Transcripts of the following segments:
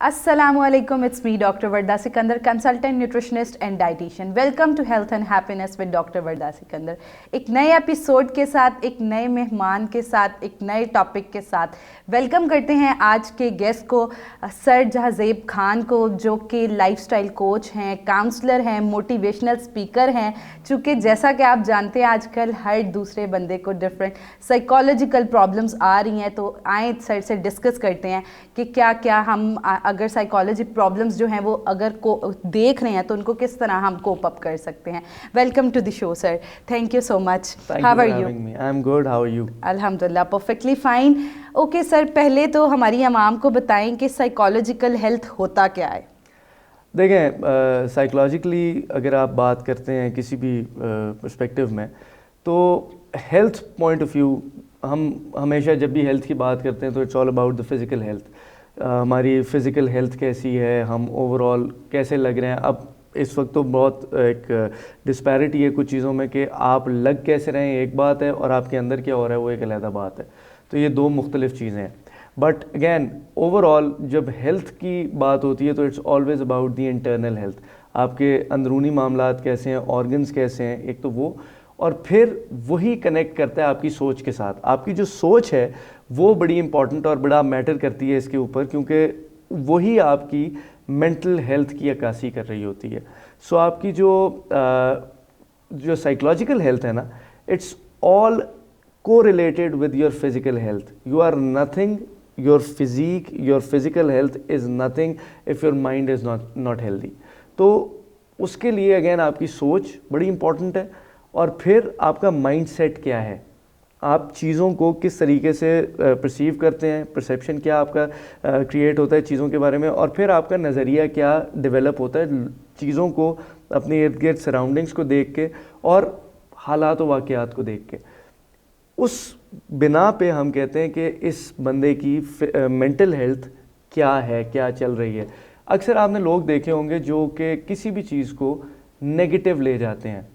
Assalamualaikum, it's me Dr. Varda Sikandar, consultant nutritionist and dietitian. Welcome to Health and Happiness with Dr. Varda Sikandar. एक नए episode के साथ, एक नए मेहमान के साथ, एक नए टॉपिक के साथ वेलकम करते हैं आज के गेस्ट को, सर जहाज़ेब खान को, जो कि लाइफस्टाइल कोच हैं, काउंसलर हैं, मोटिवेशनल स्पीकर हैं। चूँकि जैसा कि आप जानते हैं आजकल हर दूसरे बंदे को डिफरेंट साइकोलॉजिकल प्रॉब्लम्स आ रही हैं, तो आए सर से डिस्कस करते हैं कि क्या क्या हम अगर साइकोलॉजी प्रॉब्लम्स जो हैं वो अगर को देख रहे हैं तो उनको किस तरह हम कोप अप कर सकते हैं। Welcome to the show sir, thank you so much. How are you? I am good, how are you? अल्हम्दुलिल्लाह परफेक्टली फाइन। ओके सर, पहले तो हमारी आवाम को बताएं कि साइकोलॉजिकल हेल्थ होता क्या है। देखें, साइकोलॉजिकली अगर आप बात करते हैं किसी भी पर्सपेक्टिव में, तो हेल्थ पॉइंट ऑफ व्यू हम हमेशा जब भी हेल्थ की बात करते हैं तो it's all about the physical health. हमारी फ़िज़िकल हेल्थ कैसी है, हम ओवरऑल कैसे लग रहे हैं। अब इस वक्त तो बहुत एक डिस्पैरिटी है कुछ चीज़ों में कि आप लग कैसे रहे हैं एक बात है, और आपके अंदर क्या हो रहा है वो एक अलग बात है। तो ये दो मुख्तलिफ चीज़ें हैं। बट अगैन ओवरऑल जब हेल्थ की बात होती है तो it's always about the internal health. आपके अंदरूनी मामलात कैसे हैं, ऑर्गन्स कैसे हैं, एक तो वो, और फिर वही कनेक्ट करता है आपकी सोच के साथ। आपकी जो सोच है वो बड़ी इंपॉर्टेंट और बड़ा मैटर करती है इसके ऊपर, क्योंकि वही आपकी मेंटल हेल्थ की अक्कासी कर रही होती है। सो आपकी जो साइकोलॉजिकल हेल्थ है ना, it's all correlated with your physical health. You are nothing, your physique, your physical health is nothing if your mind is not healthy. तो उसके लिए अगेन आपकी सोच बड़ी इंपॉर्टेंट है, और फिर आपका माइंड सेट क्या है, आप चीज़ों को किस तरीके से परसीव करते हैं, परसेप्शन क्या आपका क्रिएट होता है चीज़ों के बारे में, और फिर आपका नज़रिया क्या डेवलप होता है चीज़ों को अपने इर्द गिर्द सराउंडिंग्स को देख के और हालात व वाक़यात को देख के। उस बिना पे हम कहते हैं कि इस बंदे की मेंटल हेल्थ क्या है, क्या चल रही है। अक्सर आपने लोग देखे होंगे जो कि किसी भी चीज़ को नेगेटिव ले जाते हैं,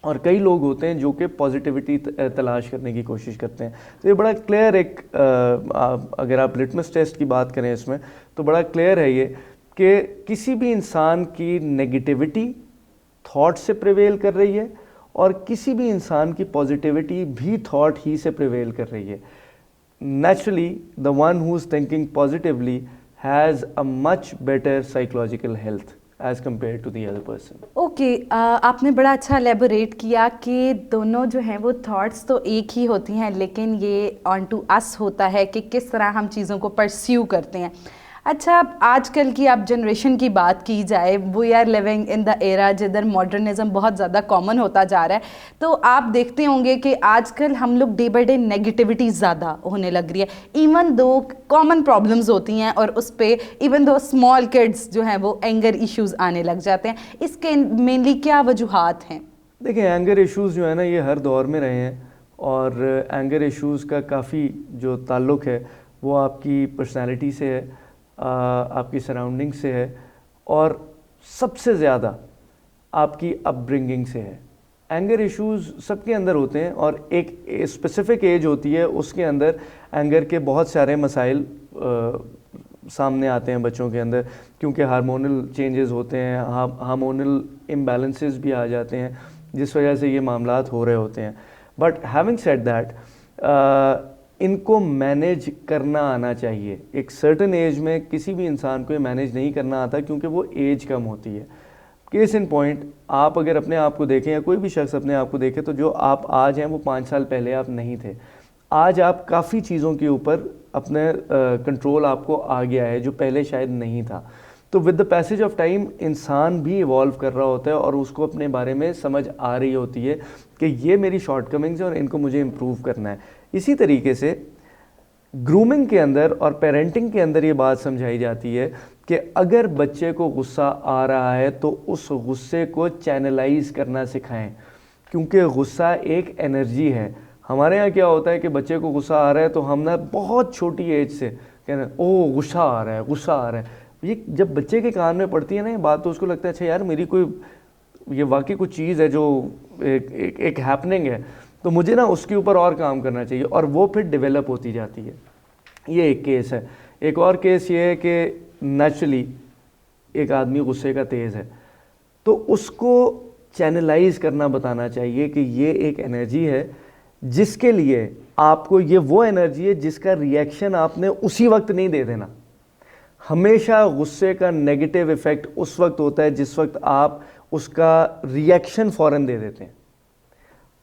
और कई लोग होते हैं जो कि पॉजिटिविटी तलाश करने की कोशिश करते हैं। तो ये बड़ा क्लियर एक अगर आप लिटमस टेस्ट की बात करें इसमें, तो बड़ा क्लियर है ये कि किसी भी इंसान की नेगेटिविटी थॉट से प्रिवेल कर रही है, और किसी भी इंसान की पॉजिटिविटी भी थॉट ही से प्रिवेल कर रही है। Naturally the one who is thinking positively has a much better psychological health as compared to the other person. Okay, आपने बड़ा अच्छा एलेबोरेट किया कि दोनों जो हैं वो थॉट्स तो एक ही होती हैं, लेकिन ये ऑन टू अस होता है कि किस तरह हम चीज़ों को परस्यू करते हैं। अच्छा, आजकल की आप जनरेशन की बात की जाए, we are living in the era जिधर मॉडर्निज्म बहुत ज़्यादा कॉमन होता जा रहा है। तो आप देखते होंगे कि आजकल हम लोग डे बाई डे नेगेटिविटी ज़्यादा होने लग रही है, इवन दो कॉमन प्रॉब्लम्स होती हैं और उस पर इवन दो स्मॉल किड्स जो हैं वो एंगर इश्यूज़ आने लग जाते हैं। इसके मेनली क्या वजूहात हैं? देखिए, एंगर इश्यूज़ जो है ना, ये हर दौर में रहे हैं, और एंगर इश्यूज़ का काफ़ी जो ताल्लुक़ है वो आपकी पर्सनैलिटी से है, आपकी सराउंडिंग से है, और सबसे ज़्यादा आपकी अपब्रिंगिंग से है। एंगर इश्यूज़ सबके अंदर होते हैं, और एक स्पेसिफ़िक एज होती है उसके अंदर एंगर के बहुत सारे मसाइल सामने आते हैं बच्चों के अंदर, क्योंकि हार्मोनल चेंजेस होते हैं, हार्मोनल इम्बैलेंसेस भी आ जाते हैं, जिस वजह से ये मामलात हो रहे होते हैं। बट हैविंग सेड दैट, इनको मैनेज करना आना चाहिए। एक सर्टन एज में किसी भी इंसान को ये मैनेज नहीं करना आता, क्योंकि वो एज कम होती है। केस इन पॉइंट, आप अगर अपने आप को देखें या कोई भी शख्स अपने आप को देखे, तो जो आप आज हैं वो 5 साल पहले आप नहीं थे। आज आप काफ़ी चीज़ों के ऊपर अपने कंट्रोल आपको आ गया है जो पहले शायद नहीं था। तो with the passage of time इंसान भी इवॉल्व कर रहा होता है, और उसको अपने बारे में समझ आ रही होती है कि ये मेरी शॉर्टकमिंग्स है और इनको मुझे इम्प्रूव करना है। इसी तरीके से ग्रूमिंग के अंदर और पेरेंटिंग के अंदर ये बात समझाई जाती है कि अगर बच्चे को गुस्सा आ रहा है तो उस गुस्से को चैनलाइज करना सिखाएं, क्योंकि गुस्सा एक एनर्जी है। हमारे यहाँ क्या होता है कि बच्चे को गुस्सा आ रहा है तो हम ना बहुत छोटी एज से कहना, ओह गुस्सा आ रहा है, गुस्सा आ रहा है। ये जब बच्चे के कान में पड़ती है ना ये बात, तो उसको लगता है अच्छा यार मेरी कोई ये वाकई कुछ चीज़ है जो एक हैपनिंग है, तो मुझे ना उसके ऊपर और काम करना चाहिए, और वो फिर डेवलप होती जाती है। ये एक केस है। एक और केस ये है कि नेचुरली एक आदमी गुस्से का तेज़ है तो उसको चैनलाइज करना बताना चाहिए कि ये एक एनर्जी है जिसके लिए आपको, ये वो एनर्जी है जिसका रिएक्शन आपने उसी वक्त नहीं दे देना। हमेशा गुस्से का नेगेटिव इफेक्ट उस वक्त होता है जिस वक्त आप उसका रिएक्शन फौरन दे देते हैं।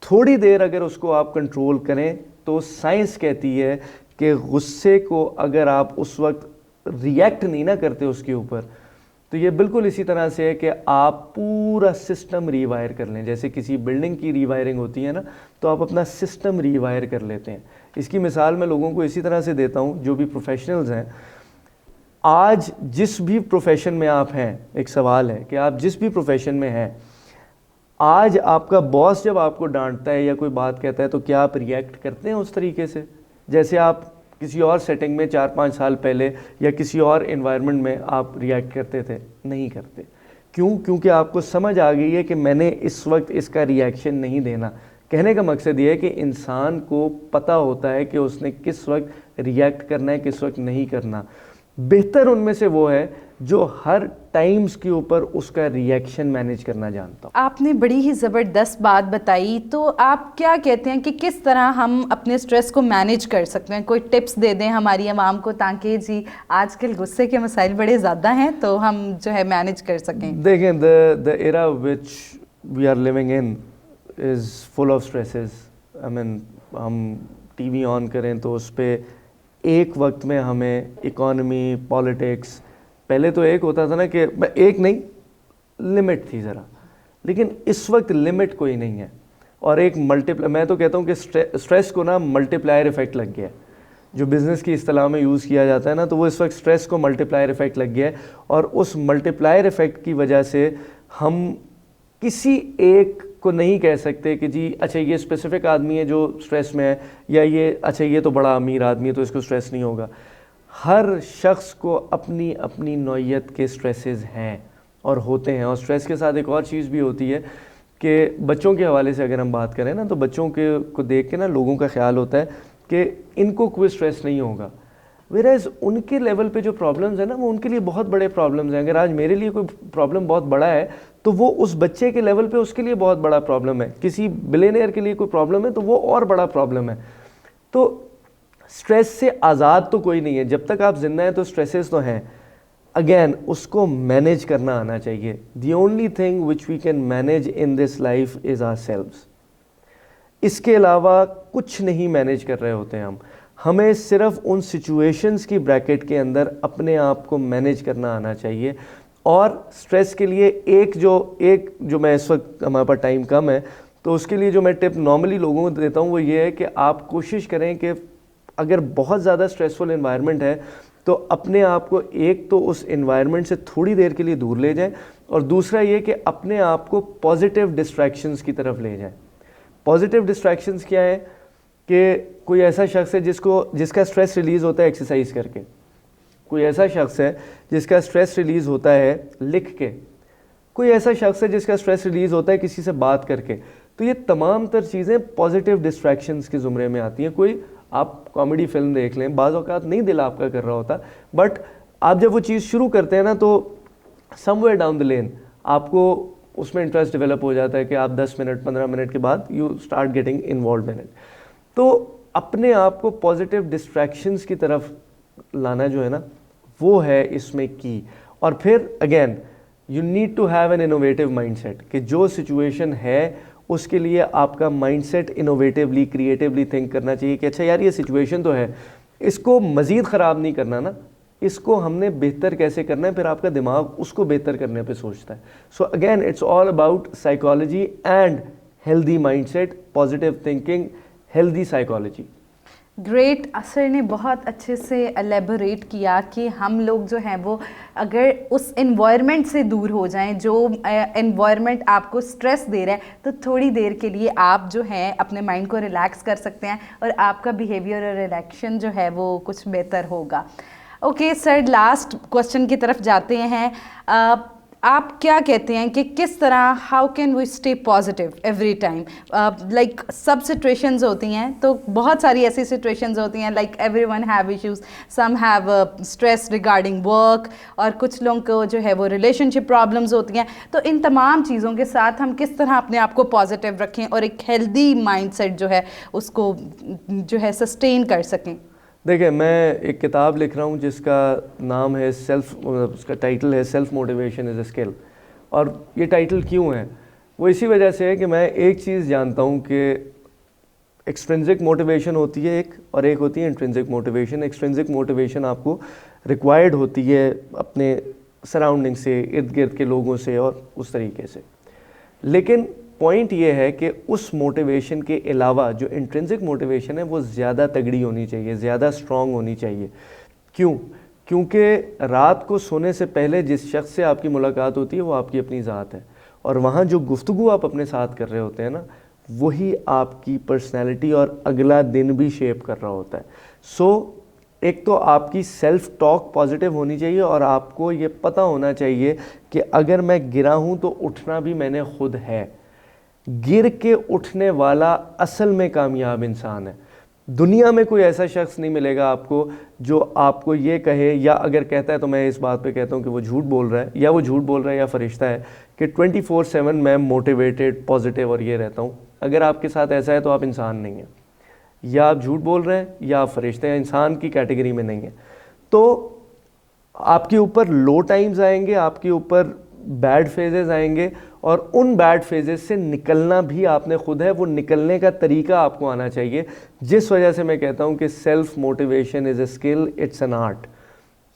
थोड़ी देर अगर उसको आप कंट्रोल करें तो साइंस कहती है कि गुस्से को अगर आप उस वक्त रिएक्ट नहीं ना करते उसके ऊपर, तो ये बिल्कुल इसी तरह से है कि आप पूरा सिस्टम रीवायर कर लें। जैसे किसी बिल्डिंग की रीवायरिंग होती है ना, तो आप अपना सिस्टम रीवायर कर लेते हैं। इसकी मिसाल मैं लोगों को इसी तरह से देता हूँ जो भी प्रोफेशनल्स हैं। आज जिस भी प्रोफेशन में आप हैं, एक सवाल है कि आप जिस भी प्रोफेशन में हैं, आज आपका बॉस जब आपको डांटता है या कोई बात कहता है तो क्या आप रिएक्ट करते हैं उस तरीके से जैसे आप किसी और सेटिंग में 4-5 साल पहले या किसी और एनवायरनमेंट में आप रिएक्ट करते थे? नहीं करते। क्यों? क्योंकि आपको समझ आ गई है कि मैंने इस वक्त इसका रिएक्शन नहीं देना। कहने का मकसद ये है कि इंसान को पता होता है कि उसने किस वक्त रिएक्ट करना है, किस वक्त नहीं करना। बेहतर उनमें से वो है जो हर टाइम्स के ऊपर उसका रिएक्शन मैनेज करना जानता हो। आपने बड़ी ही ज़बरदस्त बात बताई। तो आप क्या कहते हैं कि किस तरह हम अपने स्ट्रेस को मैनेज कर सकते हैं? कोई टिप्स दे दें हमारी आवाम को ताकि जी आजकल गुस्से के मसाइल बड़े ज़्यादा हैं तो हम जो है मैनेज कर सकें। देखें, the era which we are living in is full of stresses. I mean हम टीवी ऑन करें तो उस पर एक वक्त में हमें इकॉनमी, पॉलिटिक्स, पहले तो एक होता था ना कि एक नहीं, लिमिट थी ज़रा, लेकिन इस वक्त लिमिट कोई नहीं है। और एक मैं तो कहता हूँ कि स्ट्रेस को ना मल्टीप्लायर इफेक्ट लग गया है। जो बिज़नेस की इस्तेलाह में यूज़ किया जाता है ना, तो वो इस वक्त स्ट्रेस को मल्टीप्लायर इफेक्ट लग गया है। और उस मल्टीप्लायर इफेक्ट की वजह से हम किसी एक को नहीं कह सकते कि जी अच्छा ये स्पेसिफिक आदमी है जो स्ट्रेस में है, या ये अच्छा ये तो बड़ा अमीर आदमी है तो इसको स्ट्रेस नहीं होगा। हर शख्स को अपनी अपनी नौइयत के स्ट्रेसेस हैं और होते हैं। और स्ट्रेस के साथ एक और चीज़ भी होती है कि बच्चों के हवाले से अगर हम बात करें ना, तो बच्चों को देख के ना लोगों का ख्याल होता है कि इनको कोई स्ट्रेस नहीं होगा, वेराज उनके लेवल पे जो प्रॉब्लम्स है ना वो उनके लिए बहुत बड़े प्रॉब्लम्स हैं। अगर आज मेरे लिए कोई प्रॉब्लम बहुत बड़ा है तो वो उस बच्चे के लेवल पे उसके लिए बहुत बड़ा प्रॉब्लम है। किसी बिलियनियर के लिए कोई प्रॉब्लम है तो वो और बड़ा प्रॉब्लम है। तो स्ट्रेस से आज़ाद तो कोई नहीं है। जब तक आप जिंदा हैं तो स्ट्रेसेस तो हैं। अगेन उसको मैनेज करना आना चाहिए। The only thing which we can manage in this life is ourselves. इसके अलावा कुछ नहीं मैनेज कर रहे होते हैं हम। हमें सिर्फ उन सिचुएशंस की ब्रैकेट के अंदर अपने आप को मैनेज करना आना चाहिए। और स्ट्रेस के लिए एक जो मैं इस वक्त हमारे पास टाइम कम है तो उसके लिए जो मैं टिप नॉर्मली लोगों को देता हूँ वो ये है कि आप कोशिश करें कि अगर बहुत ज़्यादा स्ट्रेसफुल एनवायरनमेंट है तो अपने आप को एक तो उस एनवायरनमेंट से थोड़ी देर के लिए दूर ले जाएं, और दूसरा ये कि अपने आप को पॉजिटिव डिस्ट्रैक्शंस की तरफ ले जाएं। पॉजिटिव डिस्ट्रैक्शंस क्या है कि कोई ऐसा शख्स है जिसका स्ट्रेस रिलीज़ होता है एक्सरसाइज करके, कोई ऐसा शख्स है जिसका स्ट्रेस रिलीज़ होता है लिख के, कोई ऐसा शख्स है जिसका स्ट्रेस रिलीज़ होता है किसी से बात करके। तो ये तमाम तर चीज़ें पॉजिटिव डिस्ट्रैक्शंस के ज़ुमरे में आती हैं। कोई आप कॉमेडी फिल्म देख लें, बाज़ औक़ात नहीं दिल आपका कर रहा होता, बट आप जब वो चीज़ शुरू करते हैं ना तो समवेयर डाउन द लेन आपको उसमें इंटरेस्ट डेवलप हो जाता है कि आप 10 मिनट 15 मिनट के बाद you start getting involve in it. तो अपने आप को पॉजिटिव डिस्ट्रैक्शंस की तरफ लाना जो है ना वो है इसमें की। और फिर again you need to have an innovative mindset कि जो सिचुएशन है उसके लिए आपका माइंडसेट इनोवेटिवली, क्रिएटिवली थिंक करना चाहिए कि अच्छा यार ये सिचुएशन तो है, इसको मज़ीद ख़राब नहीं करना ना, इसको हमने बेहतर कैसे करना है। फिर आपका दिमाग उसको बेहतर करने पे सोचता है। So again it's all about psychology and healthy mindset, positive thinking, healthy psychology. Great. असर ने बहुत अच्छे से एलेबोरेट किया कि हम लोग जो हैं वो अगर उस एनवायरनमेंट से दूर हो जाएं जो एनवायरनमेंट आपको स्ट्रेस दे रहा है, तो थोड़ी देर के लिए आप जो हैं अपने माइंड को रिलैक्स कर सकते हैं और आपका बिहेवियर और रिएक्शन जो है वो कुछ बेहतर होगा। ओके सर, लास्ट क्वेश्चन की तरफ जाते हैं। आप क्या कहते हैं कि किस तरह how can we stay positive every time? Like सब सिचुएशंस होती हैं, तो बहुत सारी ऐसी सिचुएशंस होती हैं, like everyone have issues, some have stress regarding work, और कुछ लोगों को जो है वो रिलेशनशिप प्रॉब्लम्स होती हैं। तो इन तमाम चीज़ों के साथ हम किस तरह अपने आप को पॉजिटिव रखें और एक हेल्दी माइंडसेट जो है उसको जो है सस्टेन कर सकें? देखिए, मैं एक किताब लिख रहा हूँ जिसका नाम है उसका टाइटल है self motivation is a skill. और ये टाइटल क्यों है? वो इसी वजह से है कि मैं एक चीज़ जानता हूँ कि एक्सट्रिंसिक मोटिवेशन होती है एक, और एक होती है इंट्रिंसिक मोटिवेशन। एक्सट्रिंसिक मोटिवेशन आपको रिक्वायर्ड होती है अपने सराउंडिंग से, इर्द गिर्द के लोगों से और उस तरीके से। लेकिन पॉइंट ये है कि उस मोटिवेशन के अलावा जो इंट्रिंसिक मोटिवेशन है वो ज़्यादा तगड़ी होनी चाहिए, ज़्यादा स्ट्रॉन्ग होनी चाहिए। क्यों? क्योंकि रात को सोने से पहले जिस शख्स से आपकी मुलाकात होती है वो आपकी अपनी ज़ात है, और वहाँ जो गुफ्तगू आप अपने साथ कर रहे होते हैं ना, वही आपकी पर्सनैलिटी और अगला दिन भी शेप कर रहा होता है। सो एक तो आपकी सेल्फ टॉक पॉजिटिव होनी चाहिए, और आपको ये पता होना चाहिए कि अगर मैं गिरा हूँ तो उठना भी मैंने खुद है। गिर के उठने वाला असल में कामयाब इंसान है। दुनिया में कोई ऐसा शख्स नहीं मिलेगा आपको जो आपको ये कहे, या अगर कहता है तो मैं इस बात पे कहता हूँ कि वो झूठ बोल रहा है, या वो झूठ बोल रहा है या फरिश्ता है, कि 24/7 मैं मोटिवेटेड, पॉजिटिव और ये रहता हूँ। अगर आपके साथ ऐसा है तो आप इंसान नहीं हैं, या आप झूठ बोल रहे हैं या आप फरिश्ते हैं, इंसान की कैटेगरी में नहीं है। तो आपके ऊपर लो टाइम्स आएंगे, आपके ऊपर बैड फेजेस आएंगे, और उन बैड फेजेस से निकलना भी आपने खुद है। वो निकलने का तरीका आपको आना चाहिए, जिस वजह से मैं कहता हूँ कि self motivation is a skill, it's an art.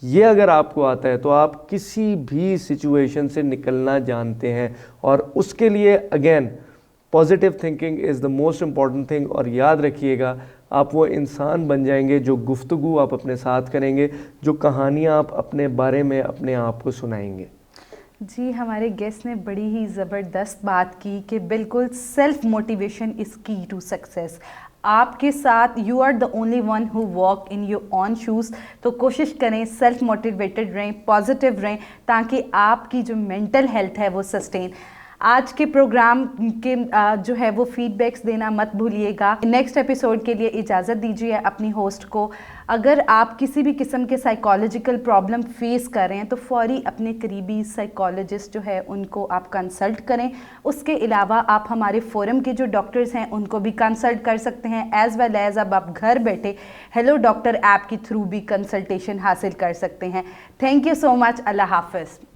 ये अगर आपको आता है तो आप किसी भी सिचुएशन से निकलना जानते हैं, और उसके लिए again positive thinking is the most important thing. और याद रखिएगा, आप वो इंसान बन जाएंगे जो गुफ्तगू आप अपने साथ करेंगे, जो कहानियाँ आप अपने बारे में अपने आप को सुनाएंगे। जी, हमारे गेस्ट ने बड़ी ही ज़बरदस्त बात की कि बिल्कुल self motivation is key to success. आपके साथ you are the only one who walk in your own shoes. तो कोशिश करें सेल्फ मोटिवेटेड रहें, पॉजिटिव रहें, ताकि आपकी जो मेंटल हेल्थ है वो सस्टेन। आज के प्रोग्राम के जो है वो फीडबैक्स देना मत भूलिएगा। नेक्स्ट एपिसोड के लिए इजाज़त दीजिए अपनी होस्ट को। अगर आप किसी भी किस्म के साइकोलॉजिकल प्रॉब्लम फेस कर रहे हैं तो फौरी अपने करीबी साइकोलॉजिस्ट जो है उनको आप कंसल्ट करें। उसके अलावा आप हमारे फोरम के जो डॉक्टर्स हैं उनको भी कंसल्ट कर सकते हैं, एज़ वेल एज़ अब आप घर बैठे हेलो डॉक्टर ऐप के थ्रू भी कंसल्टेशन हासिल कर सकते हैं। Thank you so much. अल्लाह हाफ़िज़।